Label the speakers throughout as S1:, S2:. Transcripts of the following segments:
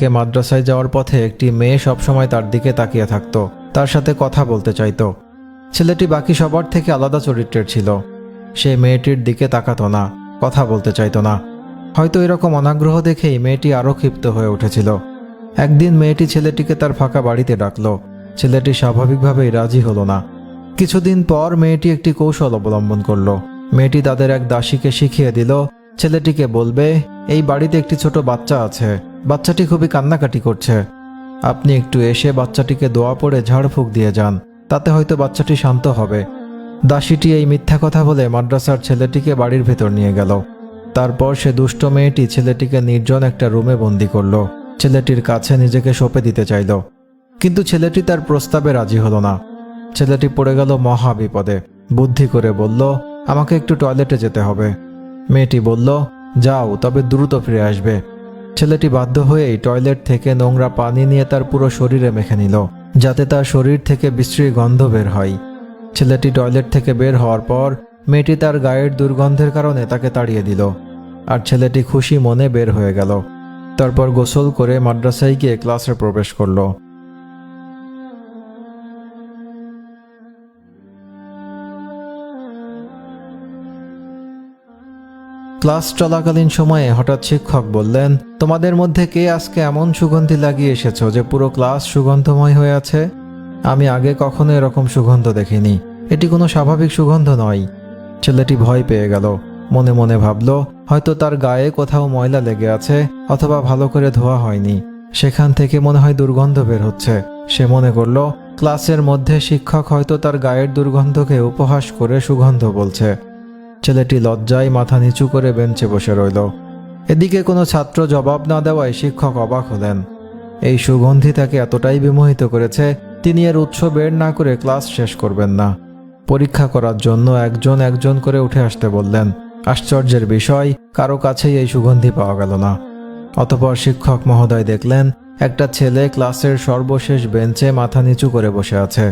S1: থেকে মাদ্রাসায় যাওয়ার পথে একটি মেয়ে সবসময় তার দিকে তাকিয়ে থাকত, তার সাথে কথা বলতে চাইত। ছেলেটি বাকি সবার থেকে আলাদা চরিত্রের ছিল। সে মেয়েটির দিকে তাকাতো না, কথা বলতে চাইতো না। হয়তো এরকম অনাগ্রহ দেখেই মেয়েটি আরও ক্ষিপ্ত হয়ে উঠেছিল। একদিন মেয়েটি ছেলেটিকে তার ফাঁকা বাড়িতে ডাকল। ছেলেটি স্বাভাবিকভাবেই রাজি হলো না। কিছুদিন পর মেয়েটি একটি কৌশল অবলম্বন করল। মেয়েটি তাদের এক দাসীকে শিখিয়ে দিল, ছেলেটিকে বলবে, এই বাড়িতে একটি ছোট বাচ্চা আছে, বাচ্চাটি খুবই কান্নাকাটি করছে, আপনি একটু এসে বাচ্চাটিকে দোয়া পড়ে ঝাড়ফুঁক দিয়ে যান, তাতে হয়তো বাচ্চাটি শান্ত হবে। দাসীটি এই মিথ্যা কথা বলে মাদ্রাসার ছেলেটিকে বাড়ির ভেতর নিয়ে গেল। তারপর সে দুষ্ট মেয়েটি ছেলেটিকে নির্জন একটা রুমে বন্দি করল। ছেলেটির কাছে নিজেকে সঁপে দিতে চাইল, কিন্তু ছেলেটি তার প্রস্তাবে রাজি হলো না। ছেলেটি পড়ে গেল মহা বিপদে। বুদ্ধি করে বলল, আমাকে একটু টয়লেটে যেতে হবে। মেয়েটি বলল, যাও, তবে দ্রুত ফিরে আসবে। ছেলেটি বাধ্য হয়েই টয়লেট থেকে নোংরা পানি নিয়ে তার পুরো শরীরে মেখে নিল, যাতে তার শরীর থেকে বিশ্রী গন্ধ বের হয়। ছেলেটি টয়লেট থেকে বের হওয়ার পর মেয়েটি তার গায়ের দুর্গন্ধের কারণে তাকে তাড়িয়ে দিল, আর ছেলেটি খুশি মনে বের হয়ে গেল। তারপর গোসল করে মাদ্রাসায় গিয়ে ক্লাসে প্রবেশ করল। ক্লাস চলাকালীন সময়ে হঠাৎ শিক্ষক বললেন, তোমাদের মধ্যে কে আজকে এমন সুগন্ধি লাগিয়ে এসেছো যে পুরো ক্লাস সুগন্ধময় হয়ে আছে? আমি আগে কখনো এরকম সুগন্ধ দেখিনি, এটি কোনো স্বাভাবিক সুগন্ধ নয়। ছেলেটি ভয় পেয়ে গেল। মনে মনে ভাবল, হয়তো তার গায়ে কোথাও ময়লা লেগে আছে, অথবা ভালো করে ধোয়া হয়নি, সেখান থেকে মনে হয় দুর্গন্ধ বের হচ্ছে। সে মনে করল, ক্লাসের মধ্যে শিক্ষক হয়তো তার গায়ের দুর্গন্ধকে উপহাস করে সুগন্ধ বলছে। ছেলেটি লজ্জায় মাথা নিচু করে বেঞ্চে বসে রইল। এদিকে কোনো ছাত্র জবাব না দেওয়ায় শিক্ষক অবাক হলেন। এই সুগন্ধি তাকে এতটাই বিমোহিত করেছে, তিনি এর উৎস বের না করে ক্লাস শেষ করবেন না। পরীক্ষা করার জন্য একজন একজন করে উঠে আসতে বললেন। আশ্চর্যের বিষয়, কারো কাছেই এই সুগন্ধি পাওয়া গেল না। অতঃপর শিক্ষক মহোদয় দেখলেন, একটা ছেলে ক্লাসের সর্বশেষ বেঞ্চে মাথা নিচু করে বসে আছে।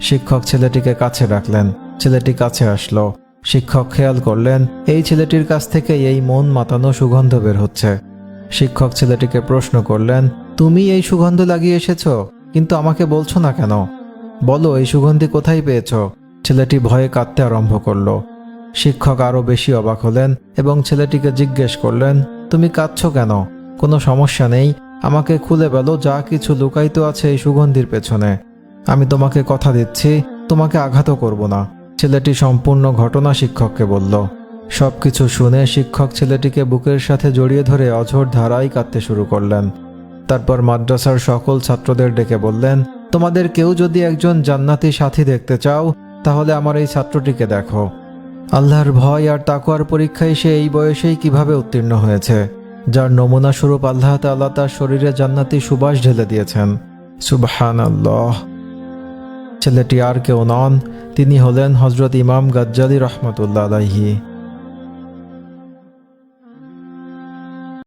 S1: শিক্ষক ছেলেটিকে কাছে ডাকলেন। ছেলেটি কাছে আসলো। শিক্ষক খেয়াল করলেন, এই ছেলেটির কাছ থেকে এই মন মাতানো সুগন্ধ বের হচ্ছে। শিক্ষক ছেলেটিকে প্রশ্ন করলেন, তুমি এই সুগন্ধ লাগিয়ে এসেছো, কিন্তু আমাকে বলছো না কেন? বলো, এই সুগন্ধি কোথায় পেয়েছ? ছেলেটি ভয়ে কাঁদতে আরম্ভ করল। শিক্ষক আরও বেশি অবাক হলেন এবং ছেলেটিকে জিজ্ঞেস করলেন, তুমি কাঁদছো কেন? কোনো সমস্যা নেই, আমাকে খুলে বলো যা কিছু লুকায়িত আছে এই সুগন্ধির পেছনে। আমি তোমাকে কথা দিচ্ছি, তোমাকে আঘাতও করব না। ছেলেটি সম্পূর্ণ ঘটনা শিক্ষককে বলল। সবকিছু শুনে শিক্ষক ছেলেটিকে বুকের সাথে জড়িয়ে ধরে অঝোর ধারায় কাঁদতে শুরু করলেন। তারপর মাদ্রাসার সকল ছাত্রদের ডেকে বললেন, তোমাদের কেউ যদি একজন জান্নাতি সাথী দেখতে চাও, তাহলে আমার এই ছাত্রটিকে দেখো। আল্লাহর ভয় আর তাকওয়ার পরীক্ষায় সে এই বয়সেই কিভাবে উত্তীর্ণ হয়েছে, যার নমুনা স্বরূপ আল্লাহ তাআলা তার শরীরে জান্নাতি সুবাস ঢেলে দিয়েছেন। সুবহানাল্লাহ। ছেলেটি আর কেউ নন, তিনি হলেন হযরত ইমাম গাজ্জালী রাহমাতুল্লাহ আলাইহি।